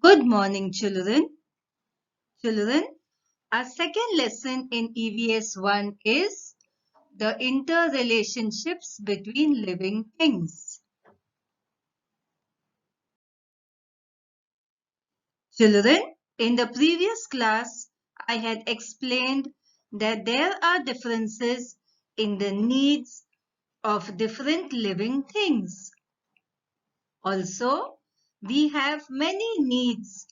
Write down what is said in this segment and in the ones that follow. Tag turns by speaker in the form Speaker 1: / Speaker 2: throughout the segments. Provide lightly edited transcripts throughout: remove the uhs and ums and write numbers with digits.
Speaker 1: Good morning, children. Children, our second lesson in EVS 1 is the interrelationships between living things. Children, in the previous class, I had explained that there are differences in the needs of different living things. Also, we have many needs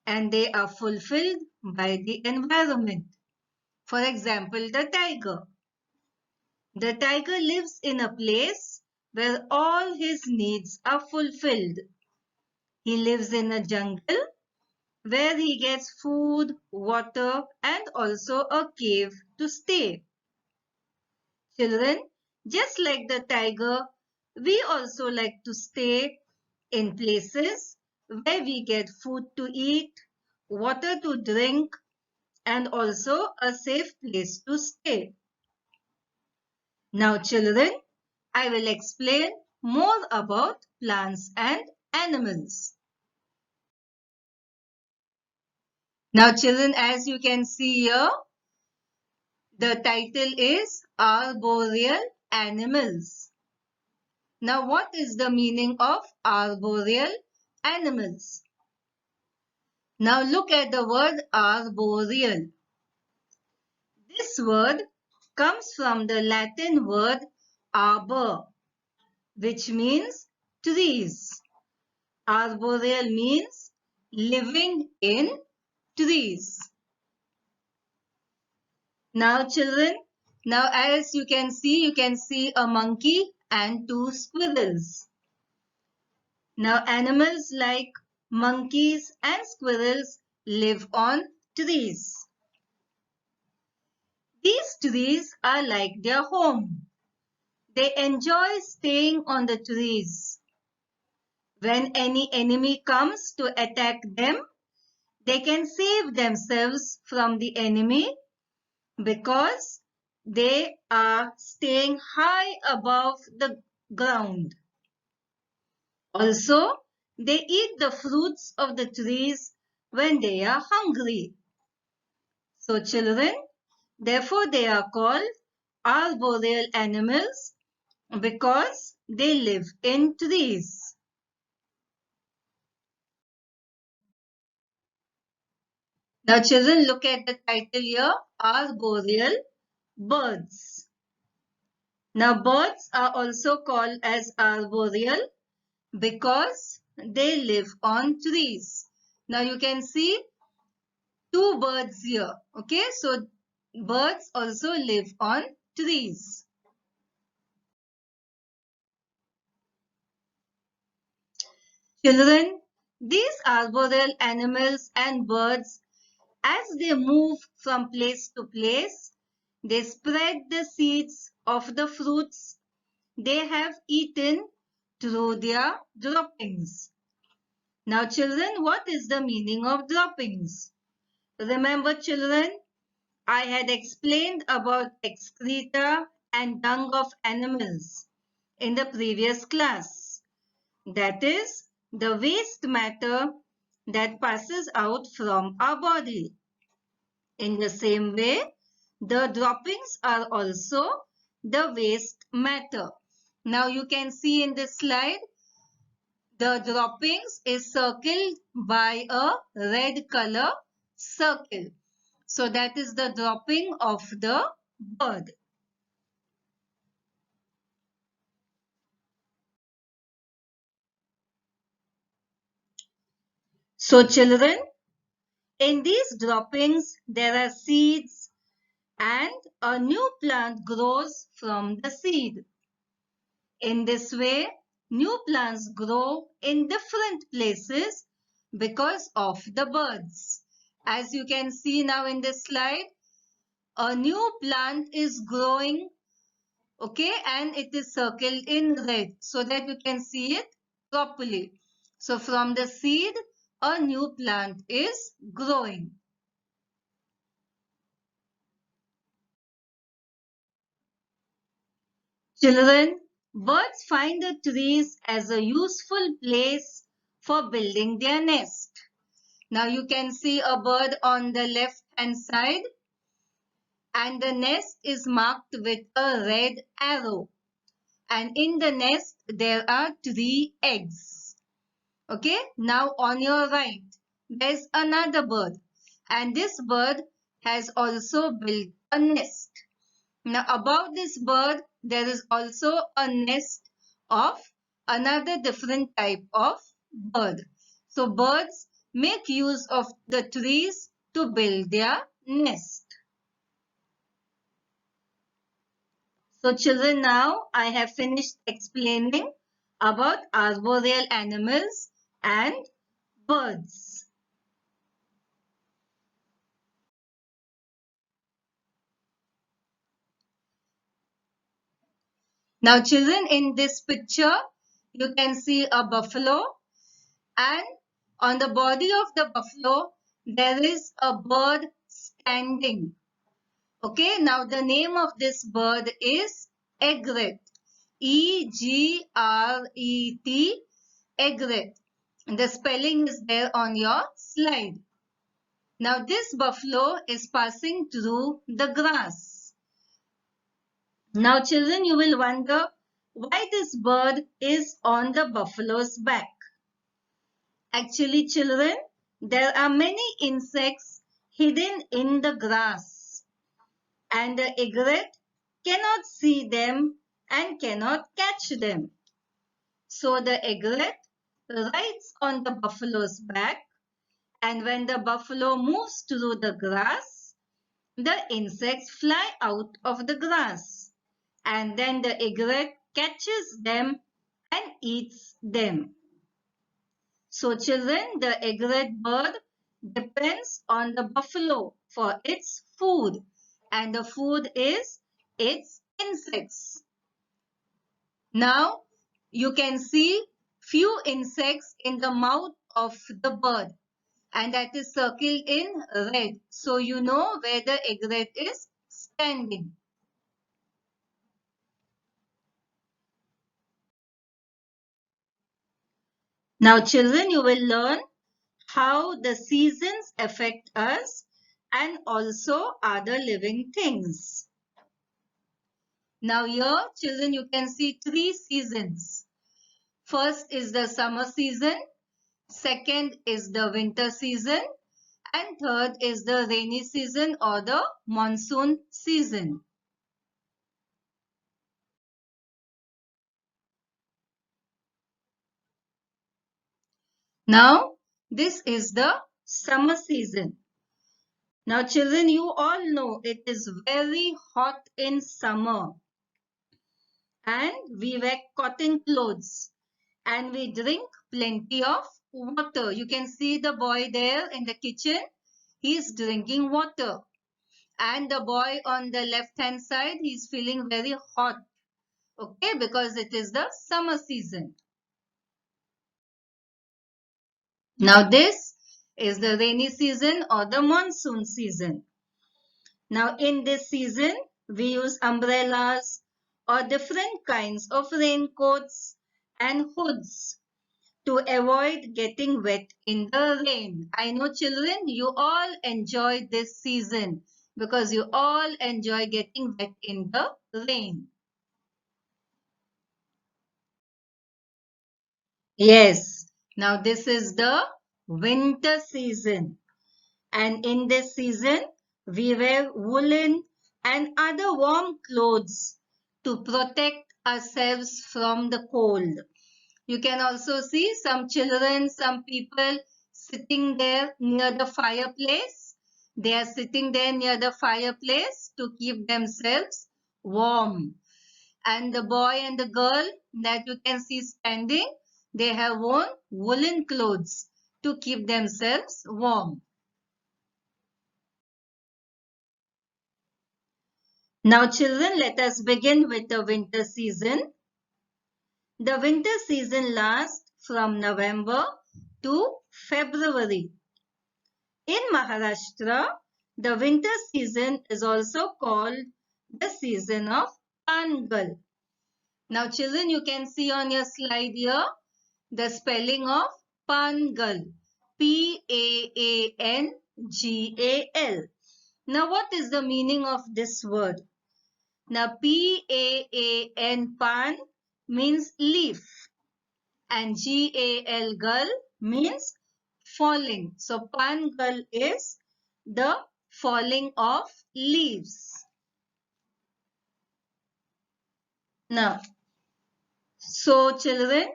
Speaker 1: and they are fulfilled by the environment. For example, the tiger. The tiger lives in a place where all his needs are fulfilled. He lives in a jungle where he gets food, water, and also a cave to stay. Children, just like the tiger, we also like to stay in places where we get food to eat, water to drink, and also a safe place to stay. Now, children, I will explain more about plants and animals. Now, children, as you can see here, the title is Arboreal Animals. Now, what is the meaning of arboreal animals? Now, look at the word arboreal. This word comes from the Latin word arbor, which means trees. Arboreal means living in trees. Now children, now as you can see a monkey and two squirrels. Now animals like monkeys and squirrels live on trees. These trees are like their home. They enjoy staying on the trees. When any enemy comes to attack them, they can save themselves from the enemy because they are staying high above the ground. Also, they eat the fruits of the trees when they are hungry. So children, therefore they are called arboreal animals because they live in trees. Now children, look at the title here, arboreal birds. Now birds are also called as arboreal because they live on trees. Now you can see two birds here. Okay, so birds also live on trees. Children, these arboreal animals and birds, as they move from place to place, they spread the seeds of the fruits they have eaten through their droppings. Now children, what is the meaning of droppings? Remember children, I had explained about excreta and dung of animals in the previous class. That is the waste matter that passes out from our body. In the same way, the droppings are also the waste matter. Now you can see in this slide, the droppings is circled by a red color circle. So that is the dropping of the bird. So children, in these droppings, there are seeds and a new plant grows from the seed. In this way, new plants grow in different places because of the birds. As you can see now in this slide, a new plant is growing, okay, and it is circled in red so that you can see it properly. So from the seed, a new plant is growing. Children, birds find the trees as a useful place for building their nest. Now you can see a bird on the left hand side, and the nest is marked with a red arrow. And in the nest, there are 3 eggs. Okay, now on your right, there's another bird. And this bird has also built a nest. Now above this bird, there is also a nest of another different type of bird. So birds make use of the trees to build their nest. So children, now I have finished explaining about arboreal animals and birds. Now children, in this picture, you can see a buffalo, and on the body of the buffalo, there is a bird standing. Okay, now the name of this bird is egret. E-G-R-E-T, egret. The spelling is there on your slide. Now this buffalo is passing through the grass. Now children, you will wonder why this bird is on the buffalo's back. Actually children, there are many insects hidden in the grass, and the egret cannot see them and cannot catch them. So the egret rides on the buffalo's back, and when the buffalo moves through the grass, the insects fly out of the grass, and then the egret catches them and eats them. So children, the egret bird depends on the buffalo for its food, and the food is its insects. Now you can see few insects in the mouth of the bird, and that is circled in red. So you know where the egret is standing. Now children, you will learn how the seasons affect us and also other living things. Now here children, you can see 3 seasons. First is the summer season, second is the winter season, and third is the rainy season or the monsoon season. Now this is the summer season. Now children, you all know it is very hot in summer, and we wear cotton clothes and we drink plenty of water. You can see the boy there in the kitchen. He is drinking water. And the boy on the left hand side, he is feeling very hot. Okay, because it is the summer season. Now this is the rainy season or the monsoon season. Now in this season, we use umbrellas or different kinds of raincoats and hoods to avoid getting wet in the rain. I know children, you all enjoy this season because you all enjoy getting wet in the rain. Yes, now this is the winter season, and in this season we wear woolen and other warm clothes to protect ourselves from the cold. You can also see some children, some people sitting there near the fireplace. They are sitting there near the fireplace to keep themselves warm. And the boy and the girl that you can see standing, they have worn woolen clothes to keep themselves warm. Now children, let us begin with the winter season. The winter season lasts from November to February. In Maharashtra, the winter season is also called the season of Pangal. Now children, you can see on your slide here the spelling of Pangal. P-A-A-N-G-A-L. Now, what is the meaning of this word? Now, P-A-A-N, pan, means leaf, and G-A-L, gal, means falling. So, pan gal is the falling of leaves. Now, so children,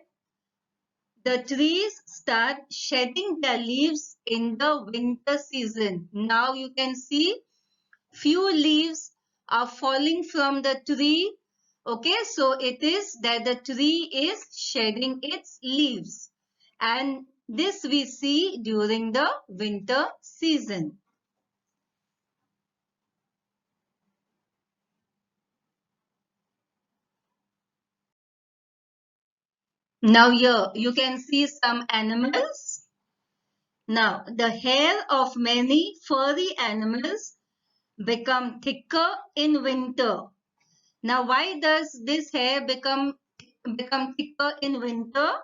Speaker 1: the trees start shedding their leaves in the winter season. Now you can see few leaves are falling from the tree. Okay, so it is that the tree is shedding its leaves. And this we see during the winter season. Now here you can see some animals. Now the hair of many furry animals become thicker in winter. Now why does this hair become thicker in winter?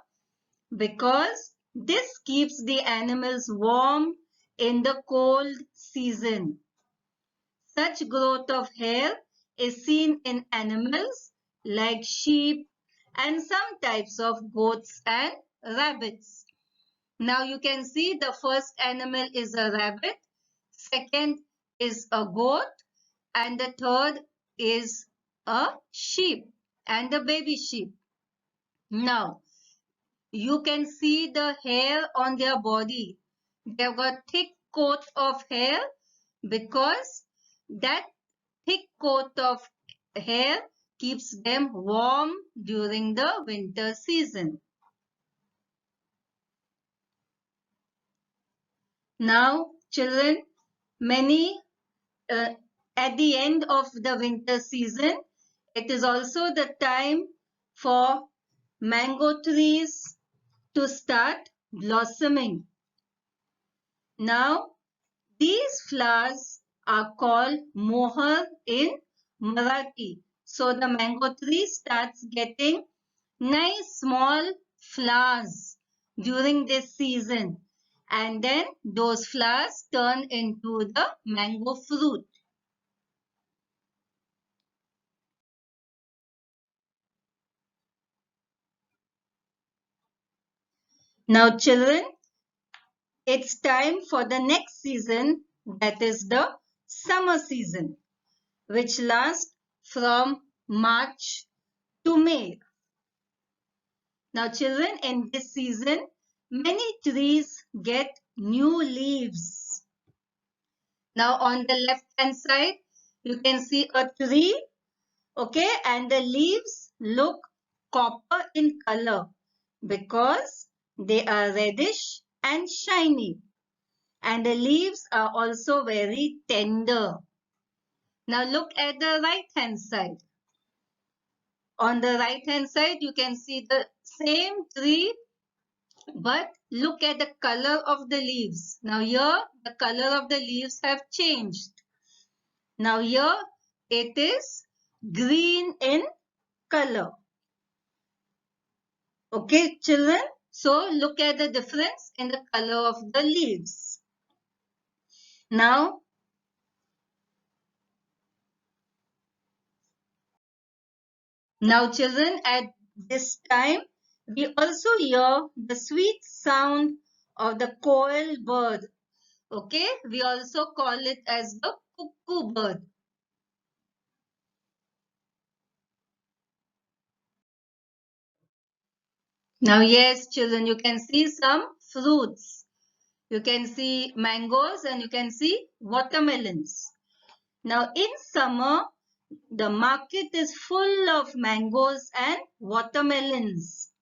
Speaker 1: Because this keeps the animals warm in the cold season. Such growth of hair is seen in animals like sheep and some types of goats and rabbits. Now you can see the first animal is a rabbit, second is a goat, and the third is a sheep and a baby sheep. Now you can see the hair on their body. They've got thick coat of hair because that thick coat of hair keeps them warm during the winter season. Now, children, many at the end of the winter season, it is also the time for mango trees to start blossoming. Now, these flowers are called mohar in Marathi. So the mango tree starts getting nice small flowers during this season. And then those flowers turn into the mango fruit. Now children, it's time for the next season, that is the summer season, which lasts from March to May. Now children, in this season, many trees get new leaves. Now on the left hand side, you can see a tree, okay, and the leaves look copper in color because they are reddish and shiny. And the leaves are also very tender. Now look at the right hand side. On the right hand side, you can see the same tree, but look at the color of the leaves. Now here, the color of the leaves have changed. Now here, it is green in color. Okay, children? So look at the difference in the color of the leaves. Now children, at this time, we also hear the sweet sound of the koel bird. Okay, we also call it as the cuckoo bird. Now, yes, children, you can see some fruits. You can see mangoes and you can see watermelons. Now, in summer, the market is full of mangoes and watermelons.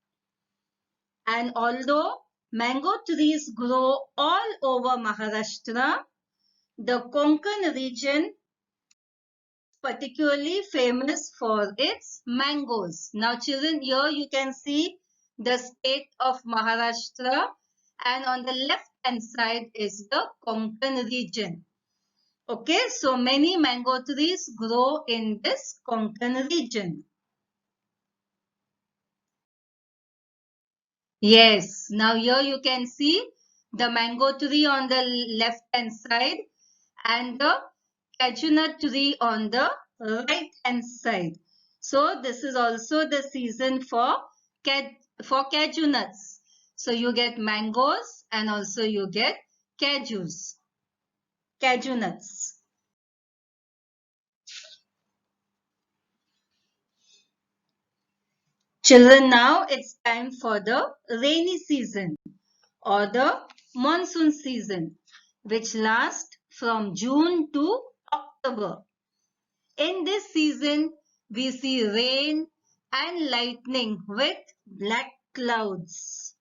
Speaker 1: And although mango trees grow all over Maharashtra, the Konkan region particularly famous for its mangoes. Now children, here you can see the state of Maharashtra, and on the left hand side is the Konkan region. Okay, so many mango trees grow in this Konkan region. Yes, now here you can see the mango tree on the left hand side and the cashew nut tree on the right hand side. So this is also the season for cashew nuts. So you get mangoes and also you get cashew nuts. Children, now it's time for the rainy season or the monsoon season, which lasts from June to October. In this season, we see rain and lightning with black clouds.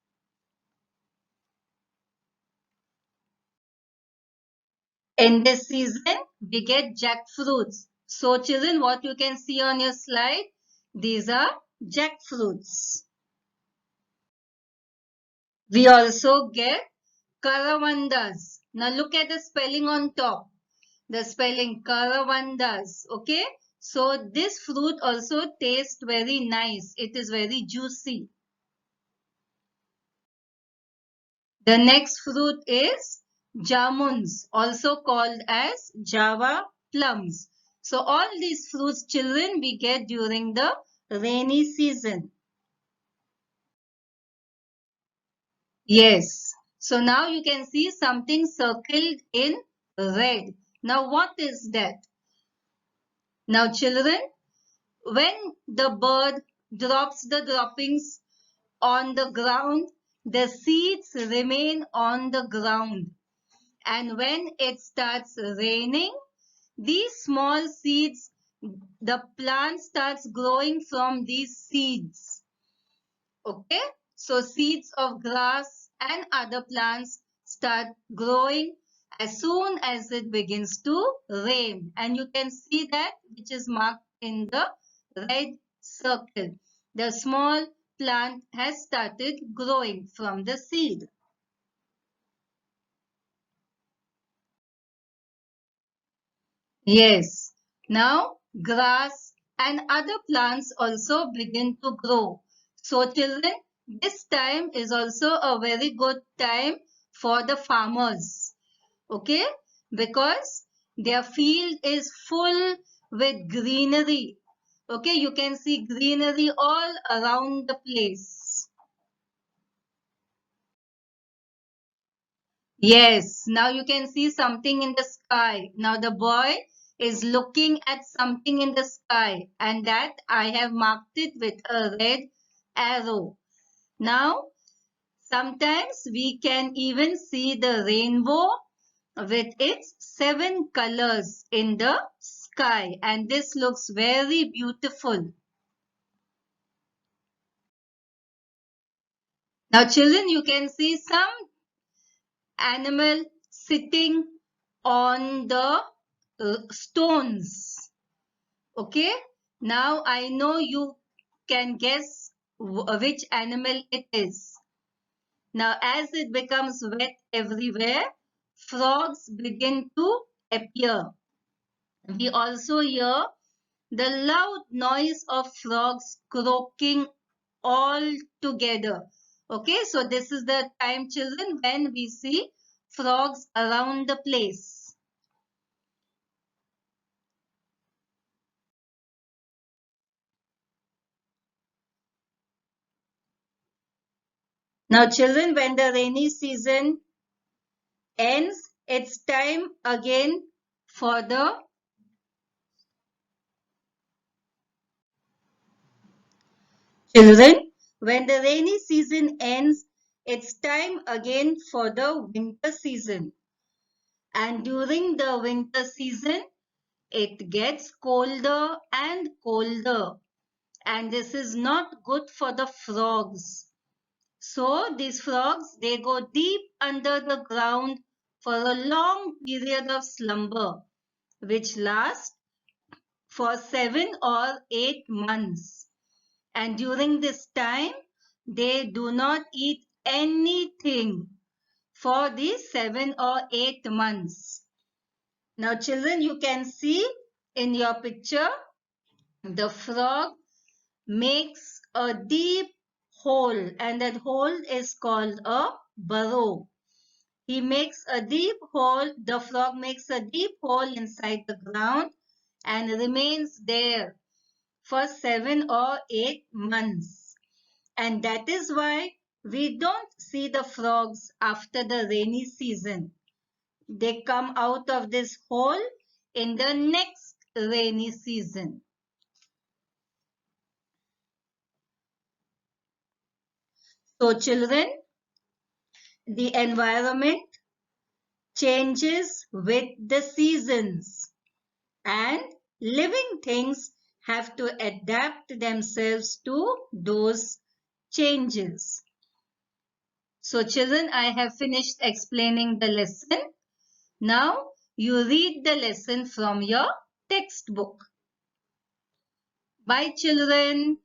Speaker 1: In this season, we get jackfruits. So children, what you can see on your slide, these are jackfruits. We also get caravandas. Now look at the spelling on top. The spelling caravandas. Okay. So this fruit also tastes very nice. It is very juicy. The next fruit is jamuns, also called as Java plums. So all these fruits, children, we get during the rainy season. Yes. So now you can see something circled in red. Now what is that? Now children, when the bird drops the droppings on the ground, the seeds remain on the ground. And when it starts raining, these small seeds, the plant starts growing from these seeds. Okay, so seeds of grass and other plants start growing as soon as it begins to rain. And you can see that which is marked in the red circle. The small plant has started growing from the seed. Yes. Now grass and other plants also begin to grow. So children, this time is also a very good time for the farmers. Okay? Because their field is full with greenery. Okay, you can see greenery all around the place. Yes, now you can see something in the sky. Now the boy is looking at something in the sky and that I have marked it with a red arrow. Now, sometimes we can even see the rainbow with its 7 colors in the sky and this looks very beautiful. Now children, you can see some animal sitting on the stones. Okay. Now I know you can guess which animal it is. Now as it becomes wet everywhere, frogs begin to appear. We also hear the loud noise of frogs croaking all together. Okay, so this is the time, children, when we see frogs around the place. Now, children, when the rainy season ends, it's time again for the children. When the rainy season ends, it's time again for the winter season. And during the winter season, it gets colder and colder. And this is not good for the frogs. So these frogs, they go deep under the ground for a long period of slumber, which lasts for 7 or 8 months. And during this time, they do not eat anything for these 7 or 8 months. Now children, you can see in your picture, the frog makes a deep hole and that hole is called a burrow. He makes a deep hole, the frog makes a deep hole inside the ground and remains there for 7 or 8 months. And that is why we don't see the frogs after the rainy season. They come out of this hole in the next rainy season. So children, the environment changes with the seasons and living things have to adapt themselves to those changes. So children, I have finished explaining the lesson. Now you read the lesson from your textbook. Bye children.